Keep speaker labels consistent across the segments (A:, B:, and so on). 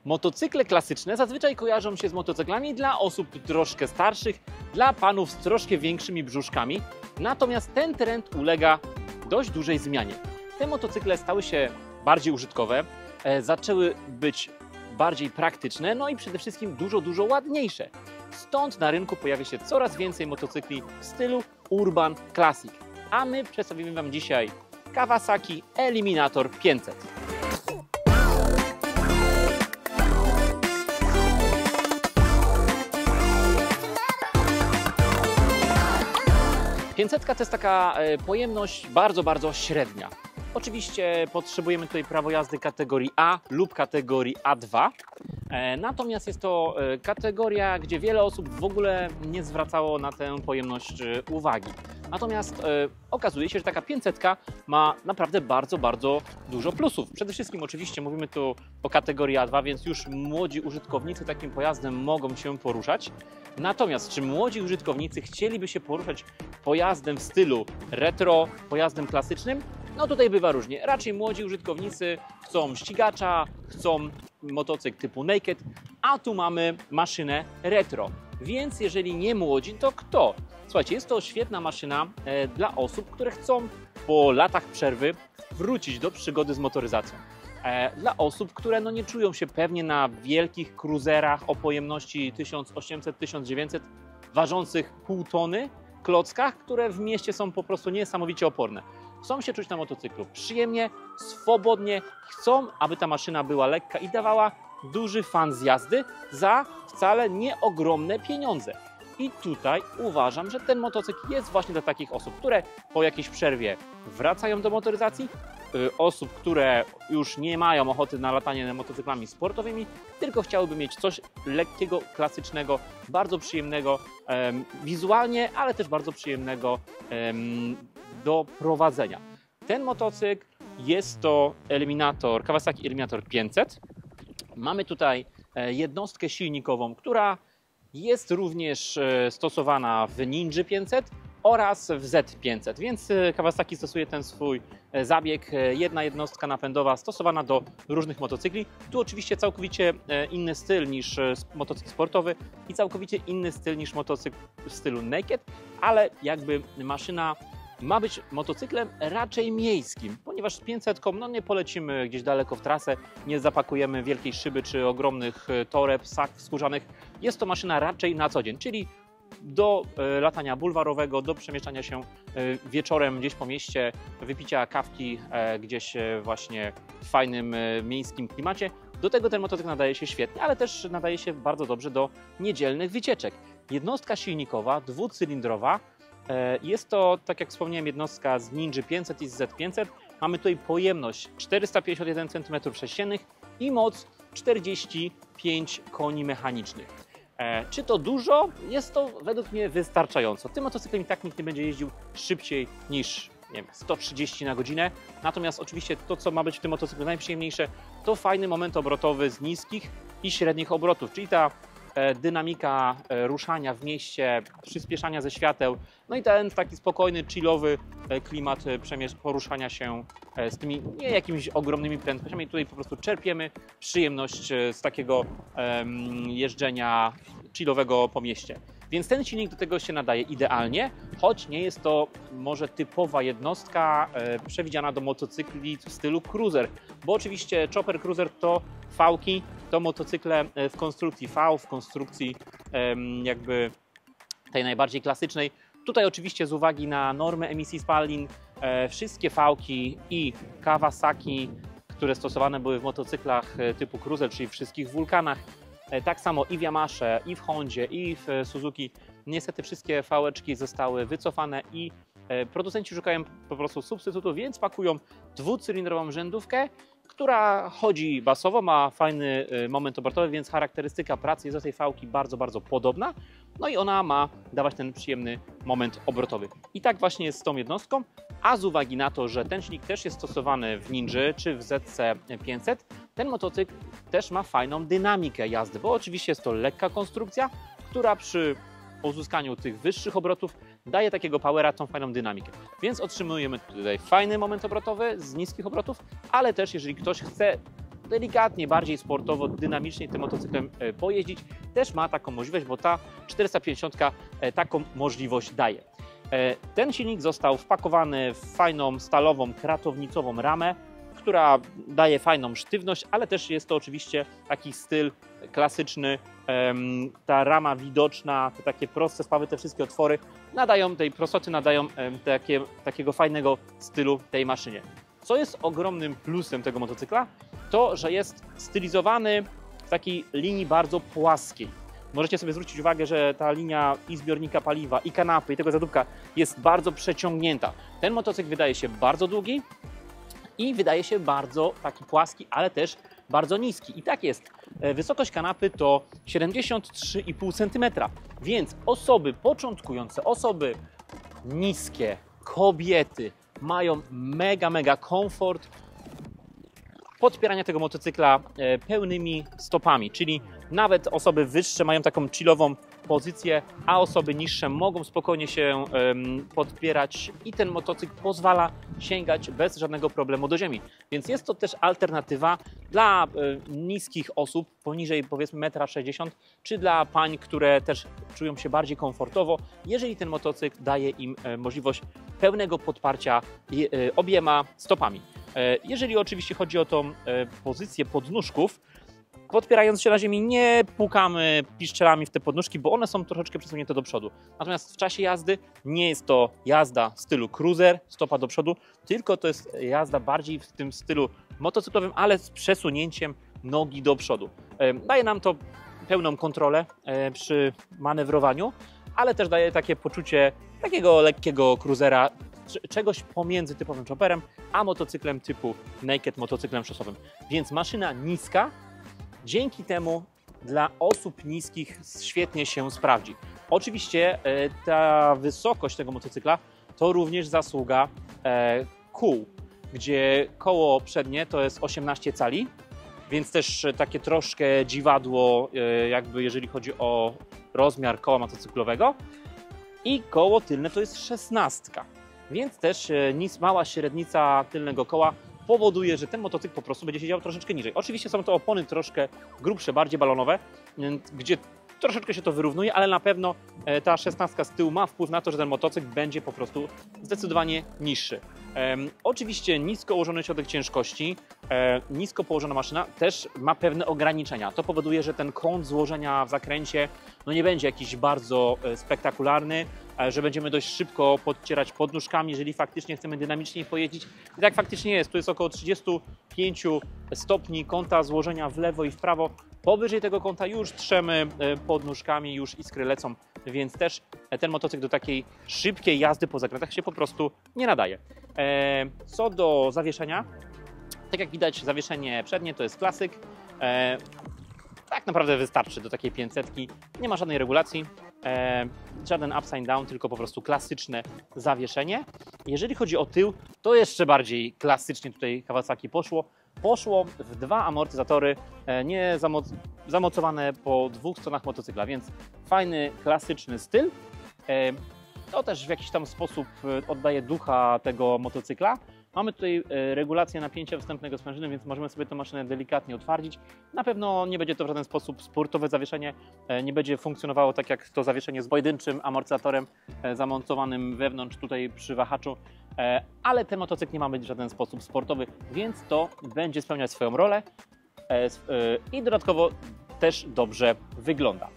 A: Motocykle klasyczne zazwyczaj kojarzą się z motocyklami dla osób troszkę starszych, dla panów z troszkę większymi brzuszkami, natomiast ten trend ulega dość dużej zmianie. Te motocykle stały się bardziej użytkowe, zaczęły być bardziej praktyczne, no i przede wszystkim dużo ładniejsze. Stąd na rynku pojawia się coraz więcej motocykli w stylu Urban Classic. A my przedstawimy Wam dzisiaj Kawasaki Eliminator 500. Pięćsetka to jest taka pojemność bardzo średnia. Oczywiście potrzebujemy tutaj prawo jazdy kategorii A lub kategorii A2. Natomiast jest to kategoria, gdzie wiele osób w ogóle nie zwracało na tę pojemność uwagi. Natomiast okazuje się, że taka 500 ma naprawdę bardzo dużo plusów. Przede wszystkim oczywiście mówimy tu o kategorii A2, więc już młodzi użytkownicy takim pojazdem mogą się poruszać. Natomiast czy młodzi użytkownicy chcieliby się poruszać pojazdem w stylu retro, pojazdem klasycznym? No tutaj bywa różnie. Raczej młodzi użytkownicy chcą ścigacza, chcą motocykl typu naked, a tu mamy maszynę retro. Więc jeżeli nie młodzi, to kto? Słuchajcie, jest to świetna maszyna dla osób, które chcą po latach przerwy wrócić do przygody z motoryzacją. Dla osób, które nie czują się pewnie na wielkich cruiserach o pojemności 1800-1900, ważących pół tony, klockach, które w mieście są po prostu niesamowicie oporne. Chcą się czuć na motocyklu przyjemnie, swobodnie, chcą, aby ta maszyna była lekka i dawała duży fan z jazdy za wcale nie ogromne pieniądze. I tutaj uważam, że ten motocykl jest właśnie dla takich osób, które po jakiejś przerwie wracają do motoryzacji, osób, które już nie mają ochoty na latanie motocyklami sportowymi, tylko chciałyby mieć coś lekkiego, klasycznego, bardzo przyjemnego wizualnie, ale też bardzo przyjemnego do prowadzenia. Ten motocykl jest to Kawasaki Eliminator 500. Mamy tutaj jednostkę silnikową, która jest również stosowana w Ninja 500 oraz w Z500, więc Kawasaki stosuje ten swój zabieg, jedna jednostka napędowa stosowana do różnych motocykli. Tu oczywiście całkowicie inny styl niż motocykl sportowy i całkowicie inny styl niż motocykl w stylu naked, ale jakby maszyna ma być motocyklem raczej miejskim, ponieważ z 500 nie polecimy gdzieś daleko w trasę, nie zapakujemy wielkiej szyby czy ogromnych toreb, sak skórzanych. Jest to maszyna raczej na co dzień, czyli do latania bulwarowego, do przemieszczania się wieczorem gdzieś po mieście, wypicia kawki gdzieś właśnie w fajnym miejskim klimacie. Do tego ten motocykl nadaje się świetnie, ale też nadaje się bardzo dobrze do niedzielnych wycieczek. Jednostka silnikowa, dwucylindrowa. Jest to, tak jak wspomniałem, jednostka z Ninja 500 i z Z500. Mamy tutaj pojemność 451 cm3 i moc 45 koni mechanicznych. Czy to dużo? Jest to według mnie wystarczająco. Tym motocyklem i tak nikt nie będzie jeździł szybciej niż 130 na godzinę. Natomiast oczywiście to, co ma być w tym motocyklu najprzyjemniejsze, to fajny moment obrotowy z niskich i średnich obrotów, czyli ta dynamika ruszania w mieście, przyspieszania ze świateł, no i ten taki spokojny, chillowy klimat poruszania się z tymi nie jakimiś ogromnymi prędkościami. Tutaj po prostu czerpiemy przyjemność z takiego jeżdżenia chillowego po mieście. Więc ten silnik do tego się nadaje idealnie, choć nie jest to może typowa jednostka przewidziana do motocykli w stylu cruiser, bo oczywiście Chopper Cruiser to V-ki, to motocykle w konstrukcji V, w konstrukcji jakby tej najbardziej klasycznej. Tutaj oczywiście z uwagi na normy emisji spalin wszystkie V-ki i Kawasaki, które stosowane były w motocyklach typu cruiser, czyli w wszystkich Vulcanach, tak samo i w Yamasze, i w Hondzie, i w Suzuki. Niestety wszystkie V-eczki zostały wycofane i producenci szukają po prostu substytutu, więc pakują dwucylindrową rzędówkę, która chodzi basowo, ma fajny moment obrotowy, więc charakterystyka pracy jest do tej V-ki bardzo podobna. No i ona ma dawać ten przyjemny moment obrotowy. I tak właśnie jest z tą jednostką, a z uwagi na to, że ten silnik też jest stosowany w Ninja czy w ZC500, ten motocykl też ma fajną dynamikę jazdy, bo oczywiście jest to lekka konstrukcja, która przy uzyskaniu tych wyższych obrotów daje takiego powera, tą fajną dynamikę. Więc otrzymujemy tutaj fajny moment obrotowy z niskich obrotów, ale też jeżeli ktoś chce delikatnie bardziej sportowo, dynamicznie tym motocyklem pojeździć, też ma taką możliwość, bo ta 450 taką możliwość daje. Ten silnik został wpakowany w fajną stalową, kratownicową ramę, która daje fajną sztywność, ale też jest to oczywiście taki styl klasyczny. Ta rama widoczna, te takie proste spawy, te wszystkie otwory nadają tej prostoty, nadają takiego fajnego stylu tej maszynie. Co jest ogromnym plusem tego motocykla, to że jest stylizowany w takiej linii bardzo płaskiej. Możecie sobie zwrócić uwagę, że ta linia i zbiornika paliwa, i kanapy, i tego zadupka jest bardzo przeciągnięta. Ten motocykl wydaje się bardzo długi i wydaje się bardzo taki płaski, ale też bardzo niski. I tak jest. Wysokość kanapy to 73,5 cm, więc osoby początkujące, osoby niskie, kobiety mają mega komfort podpierania tego motocykla pełnymi stopami, czyli nawet osoby wyższe mają taką chillową pozycję, a osoby niższe mogą spokojnie się podpierać i ten motocykl pozwala sięgać bez żadnego problemu do ziemi. Więc jest to też alternatywa dla niskich osób poniżej powiedzmy 1,60 m, czy dla pań, które też czują się bardziej komfortowo, jeżeli ten motocykl daje im możliwość pełnego podparcia obiema stopami. Jeżeli oczywiście chodzi o tą pozycję podnóżków, podpierając się na ziemi nie pukamy piszczelami w te podnóżki, bo one są troszeczkę przesunięte do przodu. Natomiast w czasie jazdy nie jest to jazda w stylu cruiser, stopa do przodu, tylko to jest jazda bardziej w tym stylu motocyklowym, ale z przesunięciem nogi do przodu. Daje nam to pełną kontrolę przy manewrowaniu, ale też daje takie poczucie takiego lekkiego cruisera, czegoś pomiędzy typowym chopperem, a motocyklem typu naked, motocyklem szosowym. Więc maszyna niska, dzięki temu dla osób niskich świetnie się sprawdzi. Oczywiście ta wysokość tego motocykla to również zasługa kół, gdzie koło przednie to jest 18 cali, więc też takie troszkę dziwadło, jakby jeżeli chodzi o rozmiar koła motocyklowego, i koło tylne to jest 16. Więc też mała średnica tylnego koła powoduje, że ten motocykl po prostu będzie siedział troszeczkę niżej. Oczywiście są to opony troszkę grubsze, bardziej balonowe, gdzie troszeczkę się to wyrównuje, ale na pewno ta 16 z tyłu ma wpływ na to, że ten motocykl będzie po prostu zdecydowanie niższy. Oczywiście nisko ułożony środek ciężkości, nisko położona maszyna też ma pewne ograniczenia. To powoduje, że ten kąt złożenia w zakręcie nie będzie jakiś bardzo spektakularny, że będziemy dość szybko podcierać podnóżkami, jeżeli faktycznie chcemy dynamicznie pojeździć. I tak faktycznie jest. Tu jest około 35 stopni kąta złożenia w lewo i w prawo. Powyżej tego kąta już trzemy podnóżkami, już iskry lecą, więc też ten motocykl do takiej szybkiej jazdy po zakrętach się po prostu nie nadaje. Co do zawieszenia, tak jak widać, zawieszenie przednie to jest klasyk. Tak naprawdę wystarczy do takiej 500. Nie ma żadnej regulacji, żaden upside down, tylko po prostu klasyczne zawieszenie. Jeżeli chodzi o tył, to jeszcze bardziej klasycznie tutaj Kawasaki poszło. Poszło w dwa amortyzatory nie zamocowane po dwóch stronach motocykla, więc fajny, klasyczny styl. To też w jakiś tam sposób oddaje ducha tego motocykla. Mamy tutaj regulację napięcia wstępnego sprężyny, więc możemy sobie tę maszynę delikatnie otwardzić. Na pewno nie będzie to w żaden sposób sportowe zawieszenie, nie będzie funkcjonowało tak jak to zawieszenie z pojedynczym amortyzatorem zamontowanym wewnątrz tutaj przy wahaczu, ale ten motocykl nie ma być w żaden sposób sportowy, więc to będzie spełniać swoją rolę i dodatkowo też dobrze wygląda.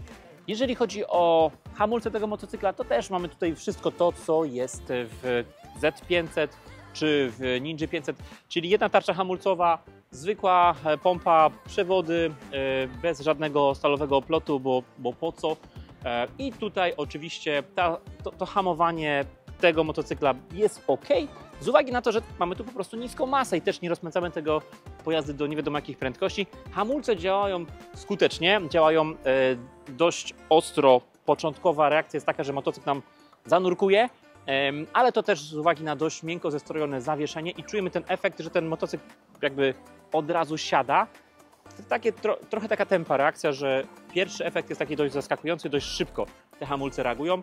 A: Jeżeli chodzi o hamulce tego motocykla, to też mamy tutaj wszystko to, co jest w Z500 czy w Ninja 500, czyli jedna tarcza hamulcowa, zwykła pompa, przewody, bez żadnego stalowego oplotu, bo po co. I tutaj oczywiście to hamowanie tego motocykla jest ok, z uwagi na to, że mamy tu po prostu niską masę i też nie rozpędzamy tego pojazdu do nie wiadomo jakich prędkości. Hamulce działają skutecznie, działają dość ostro. Początkowa reakcja jest taka, że motocykl nam zanurkuje, ale to też z uwagi na dość miękko zestrojone zawieszenie i czujemy ten efekt, że ten motocykl jakby od razu siada. Trochę taka tempa reakcja, że pierwszy efekt jest taki dość zaskakujący, dość szybko te hamulce reagują.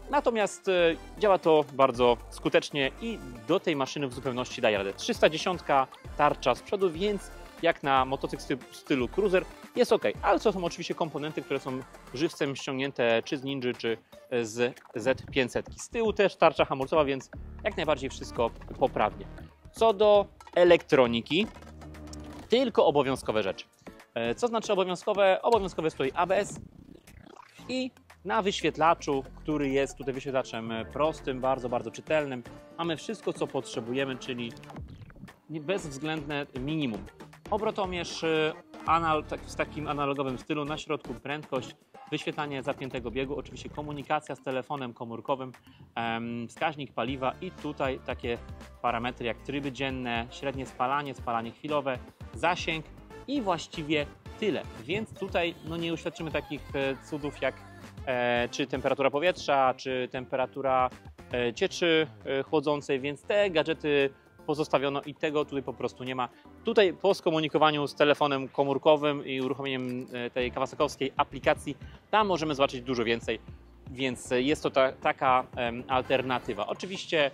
A: Natomiast działa to bardzo skutecznie i do tej maszyny w zupełności daje radę. 310 tarcza z przodu, więc jak na motocykl w stylu cruiser, jest ok, ale to są oczywiście komponenty, które są żywcem ściągnięte czy z Ninja, czy z Z500. Z tyłu też tarcza hamulcowa, więc jak najbardziej wszystko poprawnie. Co do elektroniki, tylko obowiązkowe rzeczy. Co znaczy obowiązkowe? Obowiązkowe stoi ABS i na wyświetlaczu, który jest tutaj wyświetlaczem prostym, bardzo czytelnym, mamy wszystko, co potrzebujemy, czyli bezwzględne minimum. Obrotomierz w takim analogowym stylu, na środku prędkość, wyświetlanie zapiętego biegu, oczywiście komunikacja z telefonem komórkowym, wskaźnik paliwa i tutaj takie parametry jak tryby dzienne, średnie spalanie chwilowe, zasięg i właściwie tyle. Więc tutaj nie uświadczymy takich cudów jak czy temperatura powietrza, czy temperatura cieczy chłodzącej, więc te gadżety pozostawiono i tego tutaj po prostu nie ma. Tutaj po skomunikowaniu z telefonem komórkowym i uruchomieniem tej kawasakowskiej aplikacji, tam możemy zobaczyć dużo więcej, więc jest to taka alternatywa. Oczywiście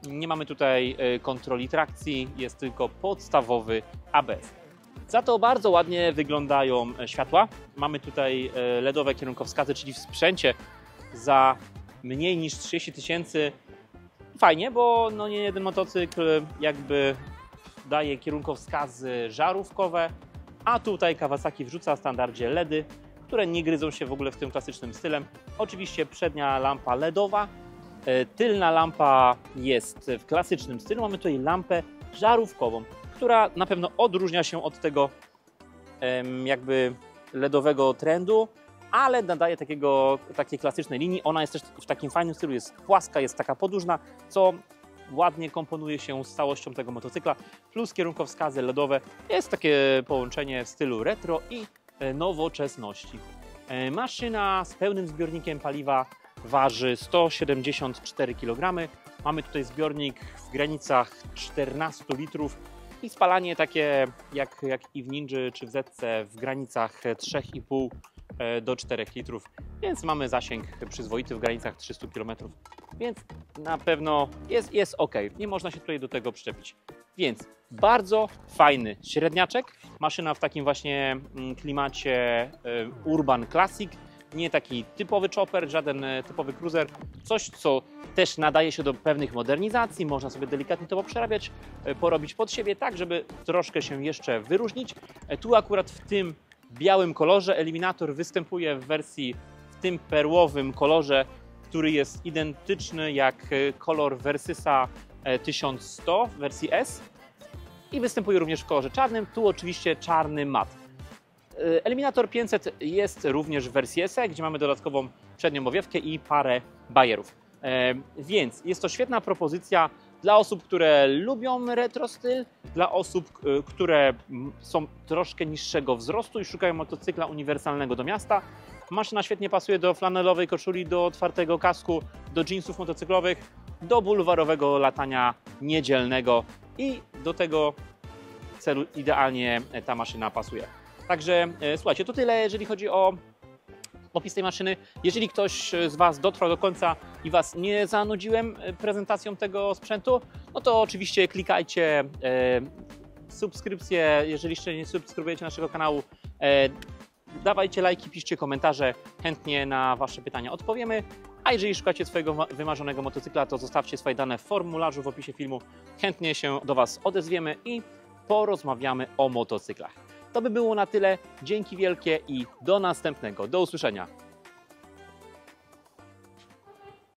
A: nie mamy tutaj kontroli trakcji, jest tylko podstawowy ABS. Za to bardzo ładnie wyglądają światła. Mamy tutaj LEDowe kierunkowskazy, czyli w sprzęcie za mniej niż 30 000. Fajnie, bo nie jeden motocykl jakby daje kierunkowskazy żarówkowe, a tutaj Kawasaki wrzuca w standardzie LEDy, które nie gryzą się w ogóle w tym klasycznym stylem. Oczywiście przednia lampa LEDowa, tylna lampa jest w klasycznym stylu. Mamy tutaj lampę żarówkową, która na pewno odróżnia się od tego jakby LEDowego trendu, ale nadaje takiej klasycznej linii. Ona jest też w takim fajnym stylu, jest płaska, jest taka podłużna, co ładnie komponuje się z całością tego motocykla, plus kierunkowskazy LEDowe. Jest takie połączenie w stylu retro i nowoczesności. Maszyna z pełnym zbiornikiem paliwa waży 174 kg. Mamy tutaj zbiornik w granicach 14 litrów i spalanie takie jak i w Ninja czy w Zetce w granicach 3,5 do 4 litrów, więc mamy zasięg przyzwoity w granicach 300 km, więc na pewno jest ok, nie można się tutaj do tego przyczepić. Więc bardzo fajny średniaczek, maszyna w takim właśnie klimacie Urban Classic, nie taki typowy chopper, żaden typowy cruiser, coś co też nadaje się do pewnych modernizacji, można sobie delikatnie to poprzerabiać, porobić pod siebie, tak żeby troszkę się jeszcze wyróżnić. Tu akurat w tym białym kolorze Eliminator występuje w wersji w tym perłowym kolorze, który jest identyczny jak kolor Versysa 1100 w wersji S i występuje również w kolorze czarnym, tu oczywiście czarny mat. Eliminator 500 jest również w wersji SE, gdzie mamy dodatkową przednią owiewkę i parę bajerów. Więc jest to świetna propozycja dla osób, które lubią retro styl, dla osób, które są troszkę niższego wzrostu i szukają motocykla uniwersalnego do miasta. Maszyna świetnie pasuje do flanelowej koszuli, do otwartego kasku, do jeansów motocyklowych, do bulwarowego latania niedzielnego i do tego celu idealnie ta maszyna pasuje. Także słuchajcie, to tyle, jeżeli chodzi o opis tej maszyny. Jeżeli ktoś z Was dotrwał do końca i Was nie zanudziłem prezentacją tego sprzętu, no to oczywiście klikajcie subskrypcję, jeżeli jeszcze nie subskrybujecie naszego kanału, dawajcie lajki, piszcie komentarze, chętnie na Wasze pytania odpowiemy. A jeżeli szukacie swojego wymarzonego motocykla, to zostawcie swoje dane w formularzu w opisie filmu. Chętnie się do Was odezwiemy i porozmawiamy o motocyklach. To by było na tyle. Dzięki wielkie i do następnego. Do usłyszenia.